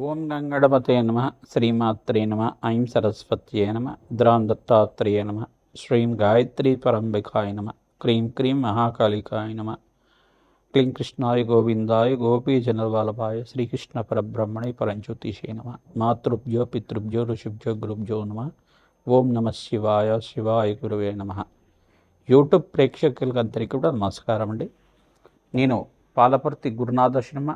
ఓం గంగణపతే నమ శ్రీమాత్రే నమ ఐం సరస్వత్యే నమ ద్రాం దత్తాత్రేయ నమ శ్రీం గాయత్రీ పరంబికాయ నమ క్రీం క్రీం మహాకాళికాయ నమ క్లీం కృష్ణాయ గోవిందాయ గోపీజనవల్లభాయ శ్రీకృష్ణ పరబ్రహ్మణే పరంజ్యోతిషే నమ మాతృభ్యో పితృభ్యో ఋషిభ్యో గురుభ్యో నమ ఓం నమ శివాయ శివాయ గురువే నమ. యూట్యూబ్ ప్రేక్షకులందరికీ కూడా నమస్కారం అండి. నేను పాలపర్తి గురునాథ శర్మ,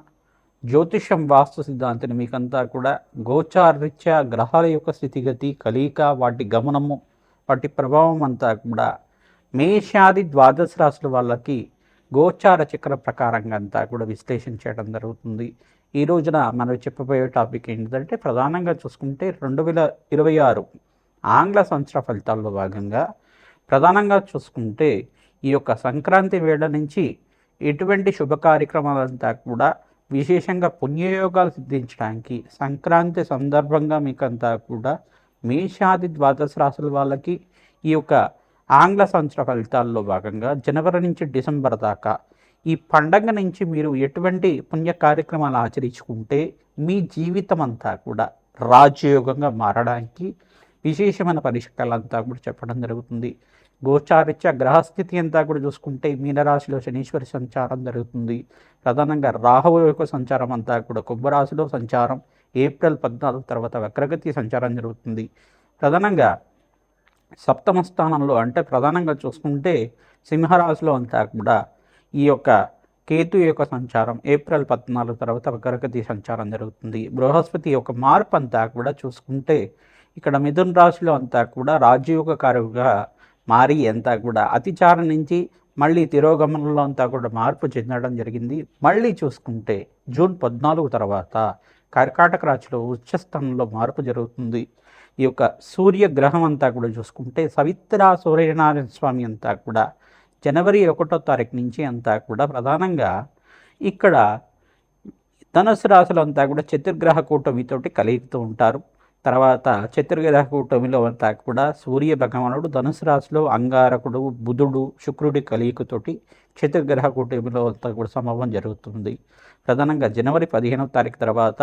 జ్యోతిషం వాస్తు సిద్ధాంతిని మీకంతా కూడా గోచారరీత్యా గ్రహాల యొక్క స్థితిగతి, కలయిక, వాటి గమనము, వాటి ప్రభావం అంతా కూడా మేషాది ద్వాదశ రాశుల వాళ్ళకి గోచార చక్ర ప్రకారంగా అంతా కూడా విశ్లేషణ చేయడం జరుగుతుంది. ఈ రోజున మనం చెప్పబోయే టాపిక్ ఏంటంటే, ప్రధానంగా చూసుకుంటే 2026 ఆంగ్ల సంవత్సర ఫలితాల్లో భాగంగా ప్రధానంగా చూసుకుంటే ఈ యొక్క సంక్రాంతి వేళ నుంచి ఎటువంటి శుభ కార్యక్రమాలంతా కూడా విశేషంగా పుణ్యయోగాలు సిద్ధించడానికి సంక్రాంతి సందర్భంగా మీకంతా కూడా మేషాది ద్వాదశ రాశుల వాళ్ళకి ఈ యొక్క ఆంగ్ల సంవత్సర ఫలితాల్లో భాగంగా జనవరి నుంచి డిసెంబర్ దాకా ఈ పండగ నుంచి మీరు ఎటువంటి పుణ్య కార్యక్రమాలు ఆచరించుకుంటే మీ జీవితం అంతా కూడా రాజయోగంగా మారడానికి విశేషమైన పరిష్కారాలంతా కూడా చెప్పడం జరుగుతుంది. గోచారిత్య గ్రహస్థితి అంతా కూడా చూసుకుంటే మీనరాశిలో శనీశ్వరి సంచారం జరుగుతుంది. ప్రధానంగా రాహువు యొక్క సంచారం అంతా కూడా కుంభరాశిలో సంచారం ఏప్రిల్ 14 తర్వాత వక్రగతి సంచారం జరుగుతుంది. ప్రధానంగా సప్తమ స్థానంలో అంటే ప్రధానంగా చూసుకుంటే సింహరాశిలో అంతా కూడా ఈ యొక్క కేతు యొక్క సంచారం ఏప్రిల్ 14 తర్వాత వక్రగతి సంచారం జరుగుతుంది. బృహస్పతి యొక్క మార్పు అంతా కూడా చూసుకుంటే ఇక్కడ మిథున రాశిలో అంతా కూడా రాజయోగకారుగా మారి అంతా కూడా అతిచారం నుంచి మళ్ళీ తిరోగమనంలో అంతా కూడా మార్పు చెందడం జరిగింది. మళ్ళీ చూసుకుంటే జూన్ 14 తర్వాత కర్కాటక రాశిలో ఉచ్చస్థానంలో మార్పు జరుగుతుంది. ఈ యొక్క సూర్యగ్రహం అంతా కూడా చూసుకుంటే సవిత్ర సూర్యనారాయణ స్వామి అంతా కూడా జనవరి 1వ తారీఖు నుంచి అంతా కూడా ప్రధానంగా ఇక్కడ ధనుసు రాశులు అంతా కూడా చతుర్గ్రహ కూటమితోటి కలుగుతూ ఉంటారు. తర్వాత చతుర్గ్రహ కూటమిలో అంతా కూడా సూర్య భగవానుడు ధనుసు రాశిలో అంగారకుడు, బుధుడు, శుక్రుడి కలయికతోటి చతుర్గ్రహ కూటమిలో అంతా కూడా సంభవం జరుగుతుంది. ప్రధానంగా జనవరి 15వ తారీఖు తర్వాత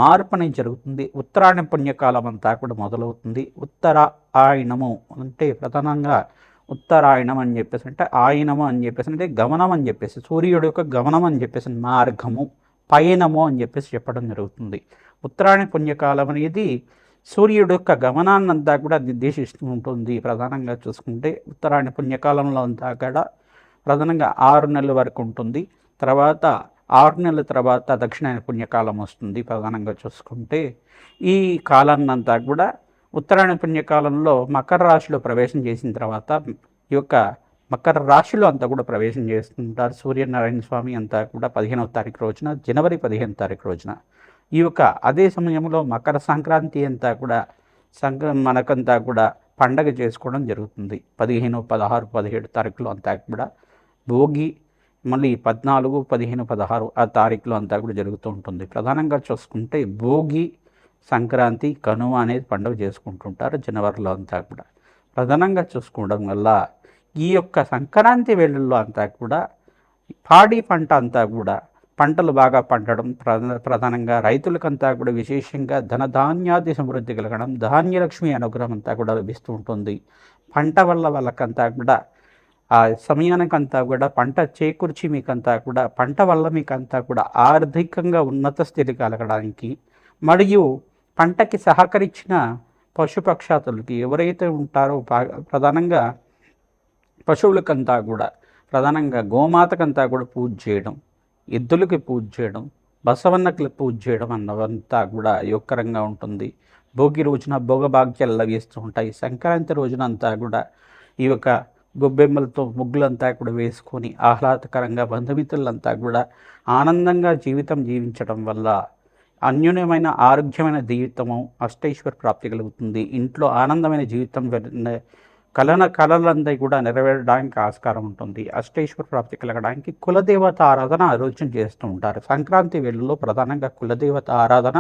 మార్పు అనేది జరుగుతుంది. ఉత్తరాయణ పుణ్యకాలం అంతా కూడా మొదలవుతుంది. ఉత్తరాయణము అంటే ప్రధానంగా ఉత్తరాయణం అని చెప్పేసి అంటే ఆయనము అని చెప్పేసి అంటే గమనం అని చెప్పేసి సూర్యుడు యొక్క గమనం అని చెప్పేసి మార్గము, పయనము అని చెప్పేసి చెప్పడం జరుగుతుంది. ఉత్తరాయణ పుణ్యకాలం అనేది సూర్యుడు యొక్క గమనాన్నంతా కూడా నిర్దేశిస్తూ ఉంటుంది. ప్రధానంగా చూసుకుంటే ఉత్తరాయణ పుణ్యకాలంలో అంతా కూడా ప్రధానంగా 6 నెలల వరకు ఉంటుంది. తర్వాత 6 నెలల తర్వాత దక్షిణాయన పుణ్యకాలం వస్తుంది. ప్రధానంగా చూసుకుంటే ఈ కాలాన్నంతా కూడా ఉత్తరాయణ పుణ్యకాలంలో మకర రాశిలో ప్రవేశం చేసిన తర్వాత ఈ యొక్క మకర రాశిలో అంతా కూడా ప్రవేశం చేస్తుంటారు. సూర్యనారాయణ స్వామి అంతా కూడా 15వ తారీఖు రోజున, జనవరి 15వ తారీఖు రోజున ఈ యొక్క అదే సమయంలో మకర సంక్రాంతి అంతా కూడా మనకంతా కూడా పండగ చేసుకోవడం జరుగుతుంది. 15, 16, 17 తారీఖులో అంతా కూడా భోగి, మళ్ళీ 14, 15, 16 ఆ తారీఖులో అంతా కూడా జరుగుతూ ఉంటుంది. ప్రధానంగా చూసుకుంటే భోగి, సంక్రాంతి, కనుమ అనేది పండుగ చేసుకుంటుంటారు జనవరిలో అంతా కూడా. ప్రధానంగా చూసుకోవడం వల్ల ఈ యొక్క సంక్రాంతి వేళల్లో అంతా కూడా పాడి పంట అంతా కూడా పంటలు బాగా పండడం, ప్రధానంగా రైతులకంతా కూడా విశేషంగా ధనధాన్యాది సమృద్ధి కలగడం, ధాన్యలక్ష్మి అనుగ్రహం అంతా కూడా లభిస్తూ ఉంటుంది. పంట వల్ల వాళ్ళకంతా కూడా ఆ సమయానికంతా కూడా పంట చేకూర్చి మీకంతా కూడా పంట వల్ల మీకంతా కూడా ఆర్థికంగా ఉన్నత స్థితి కలగడానికి, మరియు పంటకి సహకరించిన పశుపక్షాతులకి ఎవరైతే ఉంటారో ప్రధానంగా పశువులకంతా కూడా ప్రధానంగా గోమాతకంతా కూడా పూజ చేయడం, ఎద్దులకి పూజ చేయడం, బసవన్నకి పూజ చేయడం అన్నవంతా కూడా యోగకరంగా ఉంటుంది. భోగి రోజున భోగభాగ్యాలు లభిస్తూ ఉంటాయి. సంక్రాంతి రోజున అంతా కూడా ఈ యొక్క గొబ్బెమ్మలతో ముగ్గులంతా కూడా వేసుకొని ఆహ్లాదకరంగా బంధుమిత్రులంతా కూడా ఆనందంగా జీవితం జీవించడం వల్ల అన్యోన్యమైన ఆరోగ్యమైన జీవితము, అష్టైశ్వర ప్రాప్తి కలుగుతుంది. ఇంట్లో ఆనందమైన జీవితం కళలంతా కూడా నెరవేరడానికి ఆస్కారం ఉంటుంది. అష్టైశ్వర ప్రాప్తి కలగడానికి కులదేవత ఆరాధన ఆలోచన చేస్తూ ఉంటారు. సంక్రాంతి వేళల్లో ప్రధానంగా కులదేవత ఆరాధన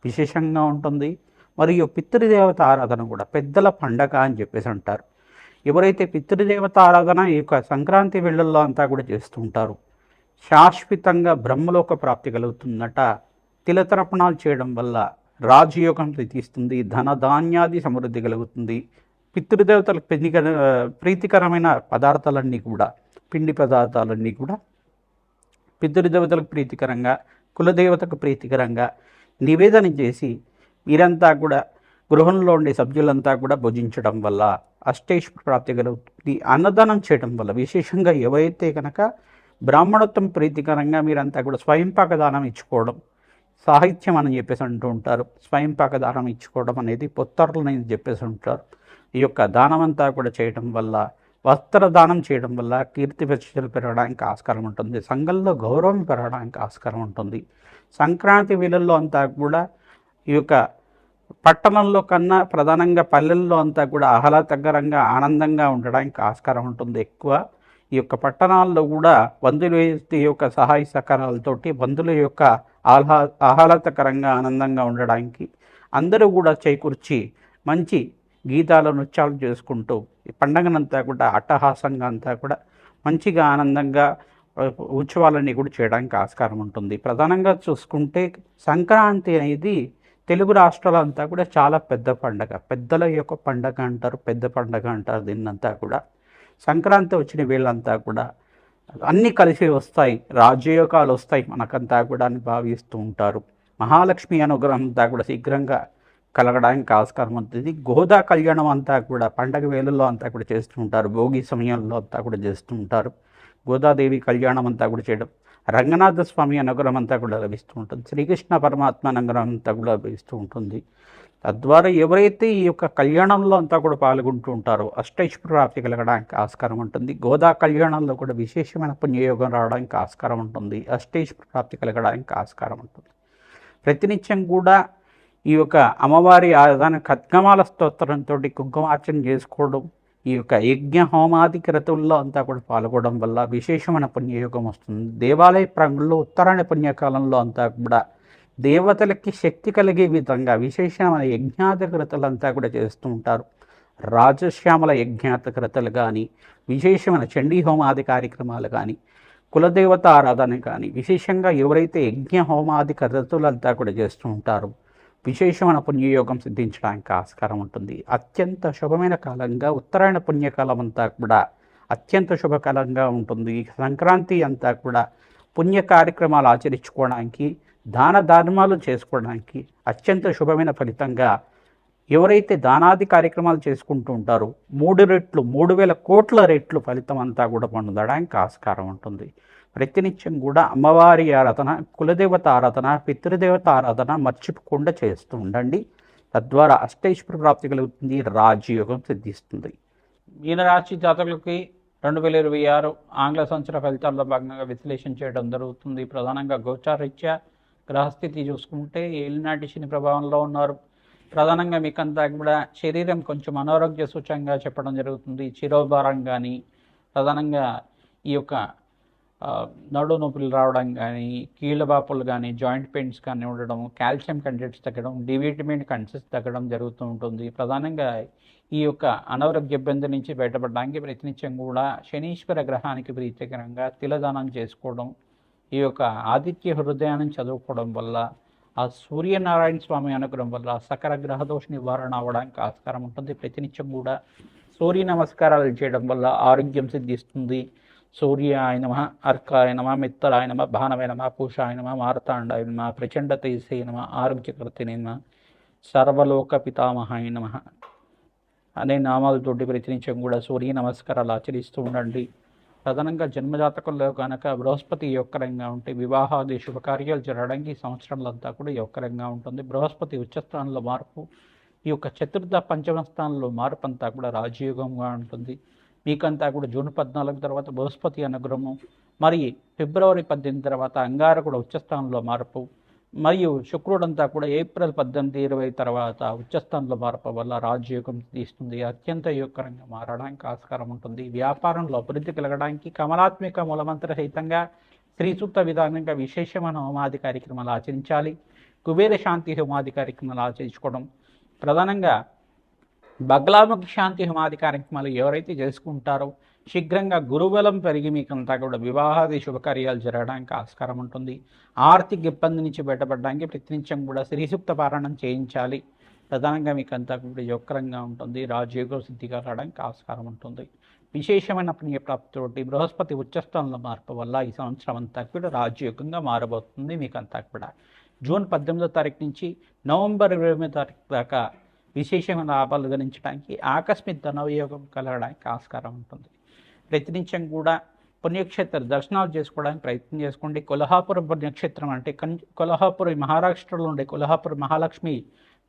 విశేషంగా ఉంటుంది. మరియు పితృదేవత ఆరాధన కూడా పెద్దల పండగ అని చెప్పేసి అంటారు. ఎవరైతే పితృదేవత ఆరాధన ఈ యొక్క సంక్రాంతి వేళల్లో అంతా కూడా చేస్తూ ఉంటారు, శాశ్వతంగా బ్రహ్మలోక ప్రాప్తి కలుగుతుందట. తిలతర్పణాలు చేయడం వల్ల రాజయోగం తీస్తుంది, ధనధాన్యాది సమృద్ధి కలుగుతుంది. పితృదేవతలకు ప్రీతికరమైన పదార్థాలన్నీ కూడా, పిండి పదార్థాలన్నీ కూడా పితృదేవతలకు ప్రీతికరంగా, కులదేవతకు ప్రీతికరంగా నివేదన చేసి వీరంతా కూడా గృహంలో ఉండే సభ్యులంతా కూడా భుజించడం వల్ల అష్టైశ్వర్య ప్రాప్తి కలుగుతుంది. అన్నదానం చేయడం వల్ల విశేషంగా ఎవరైతే కనుక బ్రాహ్మణోత్తం ప్రీతికరంగా మీరంతా కూడా స్వయంపాక దానం ఇచ్చుకోవడం, సాహిత్యం అని చెప్పేసి అంటూ ఉంటారు. స్వయంపాక దానం ఇచ్చుకోవడం అనేది పొత్తర్లని చెప్పేసి ఉంటారు. ఈ యొక్క దానం అంతా కూడా చేయడం వల్ల, వస్త్రదానం చేయడం వల్ల కీర్తి ప్రతిష్టలు పెరగడానికి ఆస్కారం ఉంటుంది. సంఘంలో గౌరవం పెరగడానికి ఆస్కారం ఉంటుంది. సంక్రాంతి వేళల్లో అంతా కూడా ఈ యొక్క పట్టణంలో కన్నా ప్రధానంగా పల్లెల్లో అంతా కూడా ఆహ్లాదకరంగా ఆనందంగా ఉండడానికి ఆస్కారం ఉంటుంది ఎక్కువ. ఈ యొక్క పట్టణాల్లో కూడా బంధువుల యొక్క సహాయ సహకారాలతోటి బంధువుల యొక్క ఆహ్లాదకరంగా ఆనందంగా ఉండడానికి అందరూ కూడా చేకూర్చి మంచి గీతాలు నృత్యాలు చేసుకుంటూ ఈ పండగనంతా కూడా అట్టహాసంగా అంతా కూడా మంచిగా ఆనందంగా ఉత్సవాలన్నీ కూడా చేయడానికి ఆస్కారం ఉంటుంది. ప్రధానంగా చూసుకుంటే సంక్రాంతి అనేది తెలుగు రాష్ట్రాలంతా కూడా చాలా పెద్ద పండగ, పెద్దల యొక్క పండగ అంటారు, పెద్ద పండగ అంటారు దీన్నంతా కూడా. సంక్రాంతి వచ్చిన వీళ్ళంతా కూడా అన్నీ కలిసి వస్తాయి, రాజయోగాలు వస్తాయి మనకంతా కూడా అని భావిస్తూ ఉంటారు. మహాలక్ష్మి అనుగ్రహం అంతా కూడా శీఘ్రంగా కలగడానికి ఆస్కారం ఉంటుంది. గోదా కళ్యాణం అంతా కూడా పండగ వేళల్లో అంతా కూడా చేస్తూ ఉంటారు, భోగి సమయంలో అంతా కూడా చేస్తూ ఉంటారు. గోదాదేవి కళ్యాణం అంతా కూడా చేయడం, రంగనాథ స్వామి అనుగ్రహం అంతా కూడా లభిస్తూ ఉంటుంది, శ్రీకృష్ణ పరమాత్మ అనుగ్రహం అంతా కూడా లభిస్తూ ఉంటుంది. తద్వారా ఎవరైతే ఈ యొక్క కళ్యాణంలో అంతా కూడా పాల్గొంటూ ఉంటారో అష్టైశ్వర్య ప్రాప్తి కలగడానికి ఆస్కారం ఉంటుంది. గోదా కళ్యాణంలో కూడా విశేషమైన పుణ్యయోగం రావడానికి ఆస్కారం ఉంటుంది, అష్టైశ్వర్య ప్రాప్తి కలగడానికి ఆస్కారం ఉంటుంది. ప్రతినిత్యం కూడా ఈ యొక్క అమ్మవారి ఆరాధన ఖడ్గమాల స్తోత్రంతో కుంకుమార్చన చేసుకోవడం, ఈ యొక్క యజ్ఞ హోమాది క్రతువుల్లో అంతా కూడా పాల్గొనడం వల్ల విశేషమైన పుణ్యయోగం వస్తుంది. దేవాలయ ప్రాంగణంలో ఉత్తరాయణ పుణ్యకాలంలో అంతా కూడా దేవతలకి శక్తి కలిగే విధంగా విశేషమైన యజ్ఞాత క్రతులంతా కూడా చేస్తూ ఉంటారు. రాజశ్యామల యజ్ఞాత క్రతులు కానీ, విశేషమైన చండీ హోమాది కార్యక్రమాలు కానీ, కులదేవత ఆరాధన కానీ, విశేషంగా ఎవరైతే యజ్ఞ హోమాది క్రతులంతా కూడా చేస్తూ ఉంటారో విశేషమైన పుణ్యయోగం సిద్ధించడానికి ఆస్కారం ఉంటుంది. అత్యంత శుభమైన కాలంగా ఉత్తరాయణ పుణ్యకాలం అంతా కూడా అత్యంత శుభకాలంగా ఉంటుంది. సంక్రాంతి అంతా కూడా పుణ్య కార్యక్రమాలు ఆచరించుకోవడానికి, దాన ధర్మాలు చేసుకోవడానికి అత్యంత శుభమైన ఫలితంగా ఎవరైతే దానాది కార్యక్రమాలు చేసుకుంటూ ఉంటారో 3 రెట్లు 3000 కోట్ల రెట్లు ఫలితం అంతా కూడా పొందడానికి ఆస్కారం ఉంటుంది. ప్రతినిత్యం కూడా అమ్మవారి ఆరాధన, కులదేవత ఆరాధన, పితృదేవత ఆరాధన మర్చిపోకుండా చేస్తూ ఉండండి. తద్వారా అష్టైశ్వర్య ప్రాప్తి కలుగుతుంది, రాజయోగం సిద్ధిస్తుంది. మీనరాశి జాతకులకి 2026 ఆంగ్ల సంవత్సర ఫలితాల్లో భాగంగా విశ్లేషణ చేయడం జరుగుతుంది. ప్రధానంగా గోచారరీత్యా గ్రహస్థితి చూసుకుంటే ఏలినాటి శని ప్రభావంలో ఉన్నారు. ప్రధానంగా మీకంతా కూడా శరీరం కొంచెం అనారోగ్య సూచకంగా చెప్పడం జరుగుతుంది. శిరోభారం కానీ, ప్రధానంగా ఈ యొక్క నడు నొప్పులు రావడం కానీ, కీళ్ళబాపులు కానీ, జాయింట్ పెయిన్స్ కానీ ఉండడం, కాల్షియం కంటెంట్స్ తగ్గడం, డి విటమిన్ కంటెంట్స్ తగ్గడం జరుగుతూ ఉంటుంది. ప్రధానంగా ఈ యొక్క అనారోగ్య ఇబ్బంది నుంచి బయటపడడానికి ప్రతినిత్యం కూడా శనీశ్వర గ్రహానికి ప్రీతికరంగా తిలదానం చేసుకోవడం, ఈ యొక్క ఆదిత్య హృదయాన్ని చదువుకోవడం వల్ల, ఆ సూర్యనారాయణ స్వామి అనుగ్రహం వల్ల సకల గ్రహదోష నివారణ అవ్వడానికి ఆస్కారం ఉంటుంది. ప్రతినిత్యం కూడా సూర్య నమస్కారాలు చేయడం వల్ల ఆరోగ్యం సిద్ధిస్తుంది. సూర్యాయ నమః, అర్కాయ నమః, మిత్తరాయ నమః, భానవే నమః, పూషాయ నమః, మార్తాండాయ నమః, ప్రచండ తేజసే నమః, ఆరోగ్యకర్తనే నమః, సర్వలోక పితామహాయ నమః అనే నామాలతోటి ప్రతినిత్యం కూడా సూర్య నమస్కారాలు ఆచరిస్తూ ఉండండి. ప్రధానంగా జన్మజాతకంలో కనుక బృహస్పతి యొక్కరంగా ఉంటే వివాహాది శుభకార్యాలు జరగడానికి సంవత్సరంలో అంతా కూడా యొక్కరంగా ఉంటుంది. బృహస్పతి ఉచ్చస్థానంలో మార్పు, ఈ యొక్క చతుర్థ పంచమ స్థానంలో మార్పు అంతా కూడా రాజయోగంగా ఉంటుంది. మీకంతా కూడా జూన్ 14 తర్వాత బృహస్పతి అనుగ్రహము, మరి ఫిబ్రవరి 18 తర్వాత అంగారకుడు ఉచ్చస్థానంలో మార్పు, మరియు శుక్రుడంతా కూడా ఏప్రిల్ 18, 20 తర్వాత ఉచ్చస్థానంలో మార్పు వల్ల రాజయోగం తీస్తుంది. అత్యంత యోగకరంగా మారడానికి ఆస్కారం ఉంటుంది. వ్యాపారంలో అభివృద్ధి కలగడానికి కమలాత్మిక మూలమంత్ర సహితంగా శ్రీ సూక్త విధానంగా విశేషమైన హోమాది కార్యక్రమాలు ఆచరించాలి. కుబేర శాంతి హోమాది కార్యక్రమాలు ఆచరించుకోవడం, ప్రధానంగా బగ్లాముఖి శాంతి హోమాది కార్యక్రమాలు ఎవరైతే చేసుకుంటారో శీఘ్రంగా గురుబలం పెరిగి మీకంతా కూడా వివాహాది శుభకార్యాలు జరగడానికి ఆస్కారం ఉంటుంది. ఆర్థిక ఇబ్బంది నుంచి బయటపడడానికి ప్రతినిత్యం కూడా శ్రీసూక్త పారాయణం చేయించాలి. ప్రధానంగా మీకంతా కూడా యోగకరంగా ఉంటుంది. రాజయోగ సిద్ధిగా రావడానికి ఆస్కారం ఉంటుంది. విశేషమైన పుణ్యప్రాప్తితోటి బృహస్పతి ఉచ్చస్థానంలో మార్పు వల్ల ఈ సంవత్సరం అంతా కూడా రాజయోగంగా మారబోతుంది. మీకంతా కూడా జూన్ 18వ తారీఖు నుంచి నవంబర్ 20వ తారీఖు దాకా విశేషమైన లాభాలు గణించడానికి ఆకస్మిక ధనవియోగం కలగడానికి ఆస్కారం ఉంటుంది. ప్రతినిత్యం కూడా పుణ్యక్షేత్ర దర్శనాలు చేసుకోవడానికి ప్రయత్నం చేసుకోండి. కొల్హాపురం పుణ్యక్షేత్రం అంటే కొల్హాపురం మహారాష్ట్రలో ఉండే కొల్హాపురం మహాలక్ష్మి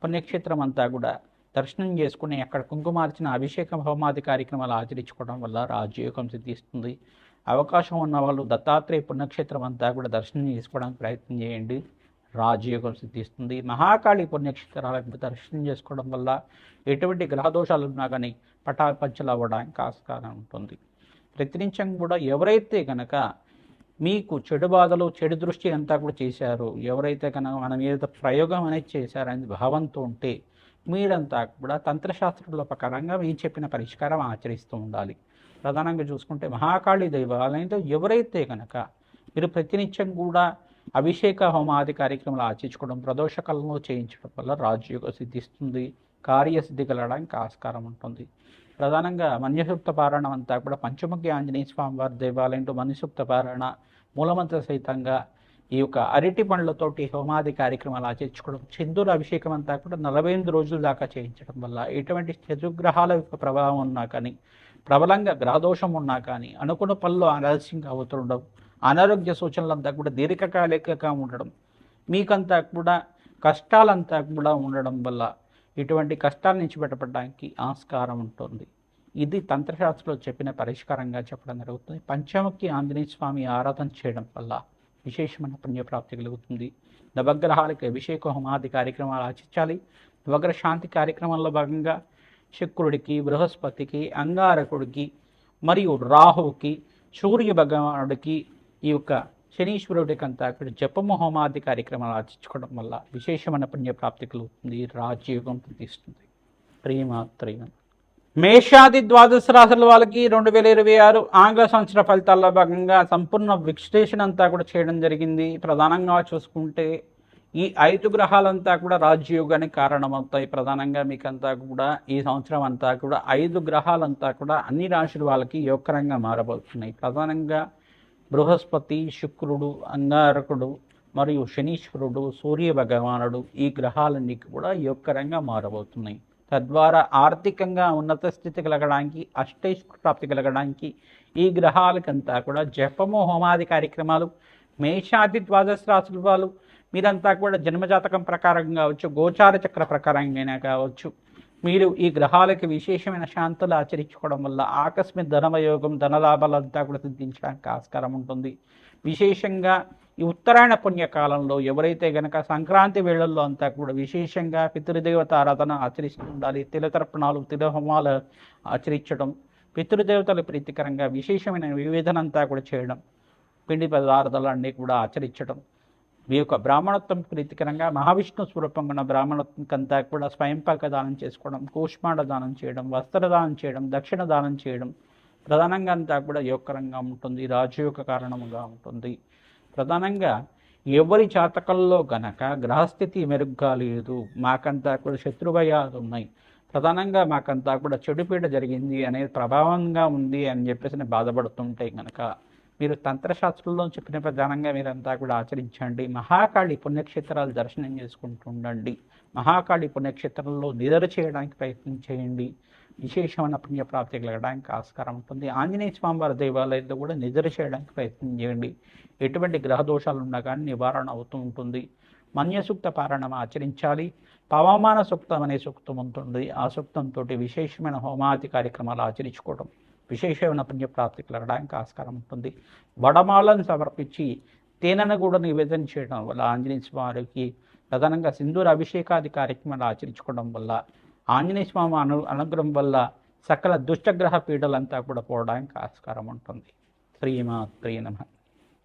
పుణ్యక్షేత్రం అంతా కూడా దర్శనం చేసుకుని అక్కడ కుంకుమార్చిన అభిషేకం హోమాది కార్యక్రమాలు ఆచరించుకోవడం వల్ల రాజయోగం సిద్ధిస్తుంది. అవకాశం ఉన్న వాళ్ళు దత్తాత్రేయ పుణ్యక్షేత్రం అంతా కూడా దర్శనం చేసుకోవడానికి ప్రయత్నం చేయండి. రాజయోగం సిద్ధిస్తుంది. మహాకాళి పుణ్యక్షేత్రాలను దర్శనం చేసుకోవడం వల్ల ఎటువంటి గ్రహదోషాలు ఉన్నా కానీ పటాపంచలు అవ్వడానికి ఆస్కారం ఉంటుంది. ప్రతినిత్యం కూడా ఎవరైతే కనుక మీకు చెడు బాధలు చెడు దృష్టి అంతా కూడా చేశారో, ఎవరైతే కనుక మన మీద ప్రయోగం అనేది చేశారని భావంతో ఉంటే మీరంతా కూడా తంత్రశాస్త్రంలో ప్రకారంగా మీరు చెప్పిన పరిష్కారం ఆచరిస్తూ ఉండాలి. ప్రధానంగా చూసుకుంటే మహాకాళి దైవాలయంలో ఎవరైతే కనుక మీరు ప్రతినిత్యం కూడా అభిషేక హోమాది కార్యక్రమాలు ఆచరించుకోవడం ప్రదోషకాలంలో చేయించడం వల్ల రాజయోగ సిద్ధిస్తుంది. కార్యసిద్ధి కలగడానికి ఆస్కారం ఉంటుంది. ప్రధానంగా మన్యసూక్త పారాయణం అంతా కూడా పంచముఖి ఆంజనేయ స్వామి వారి దేవాలయంలో మన్యసూక్త పారాయణ మూలమంత్ర సహితంగా ఈ యొక్క అరటి పండ్లతోటి హోమాది కార్యక్రమాలు ఆచరించుకోవడం, చంద్రుల అభిషేకం అంతా కూడా 48 రోజుల దాకా చేయించడం వల్ల ఎటువంటి చతుర్గ్రహాల యొక్క ప్రభావం ఉన్నా కానీ, ప్రబలంగా గ్రహదోషం ఉన్నా కానీ, అనుకున్న పనులు ఆలస్యంగా అవుతుండడం, అనారోగ్య సూచనలంతా కూడా దీర్ఘకాలికంగా ఉండడం, మీకంతా కూడా కష్టాలంతా కూడా ఉండడం వల్ల ఇటువంటి కష్టాల నుంచి బయటపడడానికి ఆస్కారం ఉంటుంది. ఇది తంత్రశాస్త్రంలో చెప్పిన పరిష్కారంగా చెప్పడం జరుగుతుంది. పంచముఖి ఆంజనేయ స్వామి ఆరాధన చేయడం వల్ల విశేషమైన పుణ్యప్రాప్తి కలుగుతుంది. నవగ్రహాలకి అభిషేక హోమాది కార్యక్రమాలు ఆచరించాలి. నవగ్రహ శాంతి కార్యక్రమంలో భాగంగా శుక్రుడికి, బృహస్పతికి, అంగారకుడికి మరియు రాహువుకి, సూర్య భగవానుడికి, ఈ యొక్క శనీశ్వరుడికి అంతా అక్కడ జపము హోమాది కార్యక్రమాలు ఆచరించుకోవడం వల్ల విశేషమైన పుణ్యప్రాప్తి కలుగుతుంది. రాజయోగం తీస్తుంది. ప్రియమాత్రేయం. మేషాది ద్వాదశ రాశుల వాళ్ళకి 2026 ఆంగ్ల సంవత్సర ఫలితాల్లో భాగంగా సంపూర్ణ విశ్లేషణ అంతా కూడా చేయడం జరిగింది. ప్రధానంగా చూసుకుంటే ఈ 5 గ్రహాలంతా కూడా రాజయోగానికి కారణమవుతాయి. ప్రధానంగా మీకంతా కూడా ఈ సంవత్సరం అంతా కూడా 5 గ్రహాలంతా కూడా అన్ని రాశుల వాళ్ళకి యోగకరంగా మారబోతున్నాయి. ప్రధానంగా బృహస్పతి, శుక్రుడు, అంగారకుడు మరియు శనీశ్వరుడు, సూర్య భగవానుడు ఈ గ్రహాలన్నీ కూడా యోగకరంగా మారబోతున్నాయి. తద్వారా ఆర్థికంగా ఉన్నత స్థితి కలగడానికి, అష్టైశ్వర్య ప్రాప్తి కలగడానికి ఈ గ్రహాలకంతా కూడా జపము హోమాది కార్యక్రమాలు, మేషాది ద్వాదశ రాశుల వాళ్ళు మీరంతా కూడా జన్మజాతకం ప్రకారం కావచ్చు, గోచార చక్ర ప్రకారంగా కావచ్చు, మీరు ఈ గ్రహాలకి విశేషమైన శాంతులు ఆచరించుకోవడం వల్ల ఆకస్మిక ధనవయోగం, ధనలాభాలంతా కూడా సిద్ధించడానికి ఆస్కారం ఉంటుంది. విశేషంగా ఈ ఉత్తరాయణ పుణ్యకాలంలో ఎవరైతే గనక సంక్రాంతి వేళల్లో అంతా కూడా విశేషంగా పితృదేవత ఆరాధన ఆచరిస్తూ ఉండాలి. తిలతర్పణాలు, తిలహోమాలు ఆచరించడం, పితృదేవతల ప్రీతికరంగా విశేషమైన వివేదనంతా కూడా చేయడం, పిండి పదార్థాలన్నీ కూడా ఆచరించడం, మీ యొక్క బ్రాహ్మణత్వం ప్రీతికరంగా మహావిష్ణు స్వరూపంగా ఉన్న బ్రాహ్మణత్వంకంతా కూడా స్వయంపాక దానం చేసుకోవడం, కూష్మాండ దానం చేయడం, వస్త్రదానం చేయడం, దక్షిణ దానం చేయడం ప్రధానంగా అంతా కూడా యోగకరంగా ఉంటుంది. రాజయోగ కారణముగా ఉంటుంది. ప్రధానంగా ఎవరి జాతకంలో గనక గ్రహస్థితి మెరుగ్గా లేదు, మాకంతా కూడా శత్రుభయాలు ఉన్నాయి, ప్రధానంగా మాకంతా కూడా చెడుపీడ జరిగింది అనేది ప్రభావంగా ఉంది అని చెప్పేసి బాధపడుతుంటే కనుక మీరు తంత్రశాస్త్రంలో చెప్పిన ప్రధానంగా మీరంతా కూడా ఆచరించండి. మహాకాళి పుణ్యక్షేత్రాలు దర్శనం చేసుకుంటూ ఉండండి. మహాకాళి పుణ్యక్షేత్రంలో నిద్ర చేయడానికి ప్రయత్నం చేయండి. విశేషమైన పుణ్యప్రాప్తి కలగడానికి ఆస్కారం ఉంటుంది. ఆంజనేయ స్వామివారి దేవాలయంలో కూడా నిద్ర చేయడానికి ప్రయత్నం చేయండి. ఎటువంటి గ్రహదోషాలు ఉన్నా కానీ నివారణ అవుతూ ఉంటుంది. మన్యసూక్త పారాయణం ఆచరించాలి. పవమాన సూక్తం అనే సూక్తం ఉంటుంది. ఆ సూక్తంతో విశేషమైన హోమాది కార్యక్రమాలు ఆచరించుకోవడం విశేషమైన పుణ్యప్రాప్తి కలగడానికి ఆస్కారం ఉంటుంది. వడమాలను సమర్పించి తేనెను కూడా నివేదన చేయడం వల్ల ఆంజనేయ స్వామికి ప్రధానంగా సింధూర అభిషేకాది కార్యక్రమాలు ఆచరించుకోవడం వల్ల ఆంజనేయ స్వామి అనుగ్రహం వల్ల సకల దుష్టగ్రహ పీడలంతా కూడా పోవడానికి ఆస్కారం ఉంటుంది. శ్రీమాత్రే నమః.